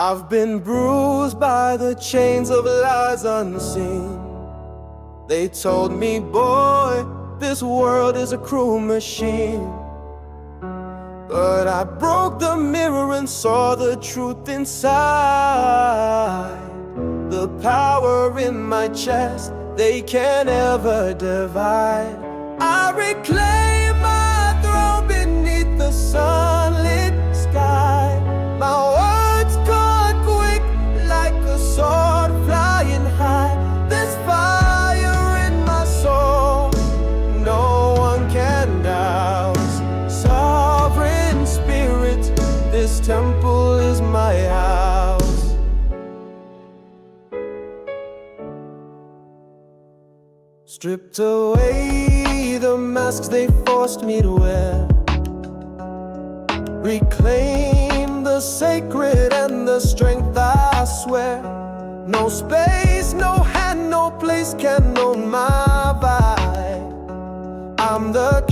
I've been bruised by the chains of lies unseen. They told me, boy, this world is a cruel machine. But I broke the mirror and saw the truth inside. The power in my chest, they can't ever divide. I reclaim my throne beneath the sunlit sky. My words cut quick like a sword flying high. There's fire in my soul, no one can douse. Sovereign Spirit, this temple is my house. Stripped away the masks they forced me to wear. Reclaim the sacred and the strength, I swear. No space, no hand, no place can own my vibe. I'm the